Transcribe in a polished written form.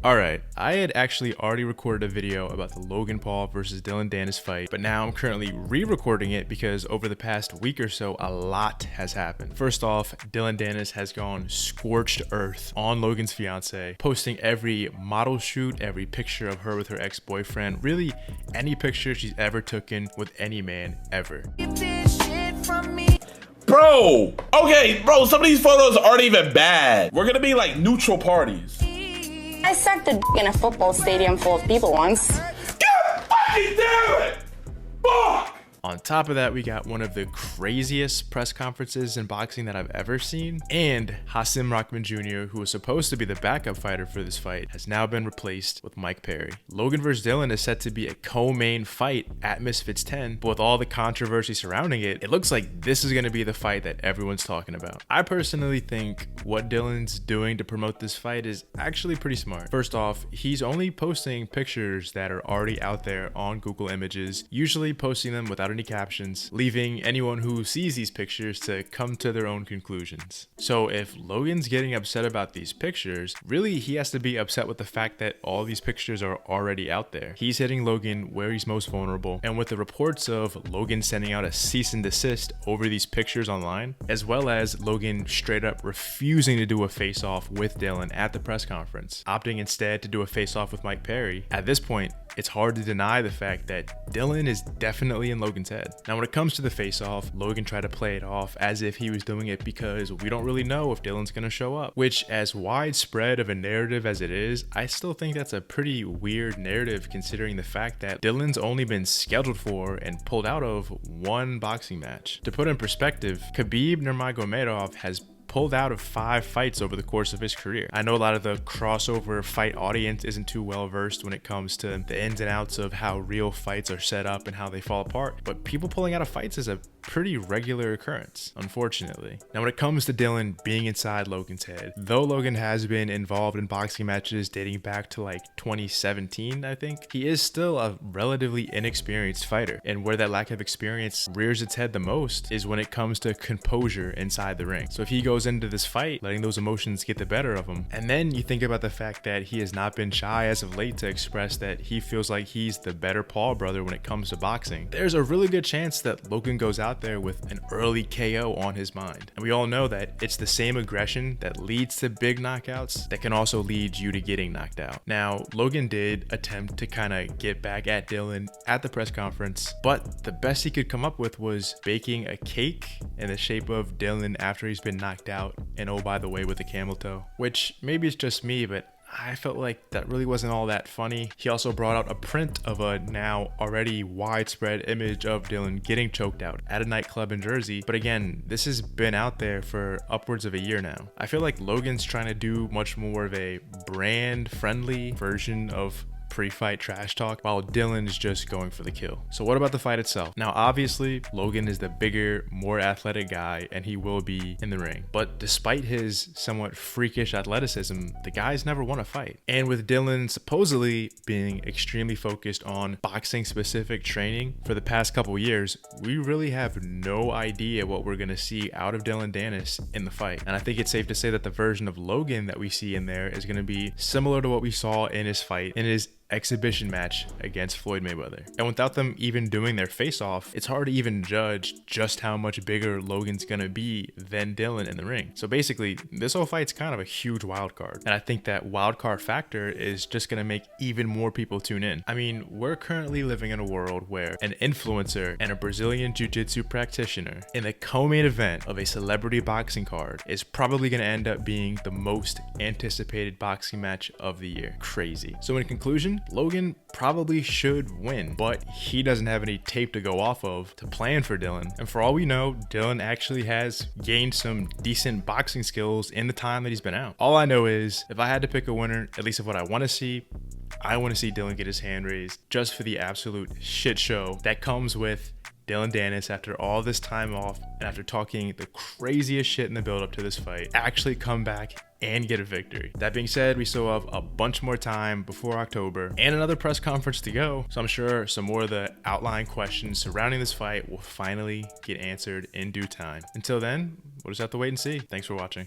Alright, I had actually already recorded a video about the Logan Paul versus Dillon Danis fight, but now I'm currently re-recording it because over the past week or so, a lot has happened. First off, Dillon Danis has gone scorched earth on Logan's fiance, posting every model shoot, every picture of her with her ex-boyfriend, really any picture she's ever taken with any man ever. Bro, okay, bro, some of these photos aren't even bad. We're gonna be like neutral parties. I sucked a in a football stadium full of people once. God fucking damn it! Fuck! On top of that, we got one of the craziest press conferences in boxing that I've ever seen. And Hasim Rahman Jr., who was supposed to be the backup fighter for this fight, has now been replaced with Mike Perry. Logan vs. Dillon is set to be a co-main fight at Misfits 10, but with all the controversy surrounding it, it looks like this is going to be the fight that everyone's talking about. I personally think what Dillon's doing to promote this fight is actually pretty smart. First off, he's only posting pictures that are already out there on Google Images, usually posting them without any captions, leaving anyone who sees these pictures to come to their own conclusions. So if Logan's getting upset about these pictures, really he has to be upset with the fact that all these pictures are already out there. He's hitting Logan where he's most vulnerable, and with the reports of Logan sending out a cease and desist over these pictures online, as well as Logan straight up refusing to do a face-off with Dillon at the press conference, opting instead to do a face-off with Mike Perry, at this point it's hard to deny the fact that Dillon is definitely in Logan's head. Now when it comes to the face-off, Logan tried to play it off as if he was doing it because we don't really know if Dillon's gonna show up, which, as widespread of a narrative as it is, I still think that's a pretty weird narrative considering the fact that Dillon's only been scheduled for and pulled out of one boxing match. To put in perspective, Khabib Nurmagomedov has pulled out of 5 fights over the course of his career. I know a lot of the crossover fight audience isn't too well versed when it comes to the ins and outs of how real fights are set up and how they fall apart, but people pulling out of fights is a pretty regular occurrence, unfortunately. Now when it comes to Dillon being inside Logan's head, though Logan has been involved in boxing matches dating back to like 2017, I think, he is still a relatively inexperienced fighter, and where that lack of experience rears its head the most is when it comes to composure inside the ring. So if he goes into this fight letting those emotions get the better of him, and then you think about the fact that he has not been shy as of late to express that he feels like he's the better Paul brother when it comes to boxing, there's a really good chance that Logan goes out there with an early KO on his mind. And we all know that it's the same aggression that leads to big knockouts that can also lead you to getting knocked out. Now, Logan did attempt to kind of get back at Dillon at the press conference, but the best he could come up with was baking a cake in the shape of Dillon after he's been knocked out, and oh by the way, with a camel toe, which maybe it's just me, but I felt like that really wasn't all that funny. He also brought out a print of a now already widespread image of Dillon getting choked out at a nightclub in Jersey. But again, this has been out there for upwards of a year now. I feel like Logan's trying to do much more of a brand friendly version of pre-fight trash talk, while Dillon is just going for the kill. So what about the fight itself? Now obviously Logan is the bigger, more athletic guy, and he will be in the ring, but despite his somewhat freakish athleticism, the guy's never won a fight. And with Dillon supposedly being extremely focused on boxing specific training for the past couple years, we really have no idea what we're gonna see out of Dillon Danis in the fight. And I think it's safe to say that the version of Logan that we see in there is gonna be similar to what we saw in his fight in his exhibition match against Floyd Mayweather. And without them even doing their face-off, it's hard to even judge just how much bigger Logan's gonna be than Dillon in the ring. So basically, this whole fight's kind of a huge wild card. And I think that wild card factor is just gonna make even more people tune in. I mean, we're currently living in a world where an influencer and a Brazilian jiu-jitsu practitioner in the co-main event of a celebrity boxing card is probably gonna end up being the most anticipated boxing match of the year. Crazy. So in conclusion, Logan probably should win, but he doesn't have any tape to go off of to plan for Dillon. And for all we know, Dillon actually has gained some decent boxing skills in the time that he's been out. All I know is, if I had to pick a winner, at least of what I want to see, I want to see Dillon get his hand raised just for the absolute shit show that comes with Dillon Danis, after all this time off and after talking the craziest shit in the build up to this fight, actually come back and get a victory. That being said, we still have a bunch more time before October and another press conference to go, so I'm sure some more of the outlying questions surrounding this fight will finally get answered in due time. Until then, we'll just have to wait and see. Thanks for watching.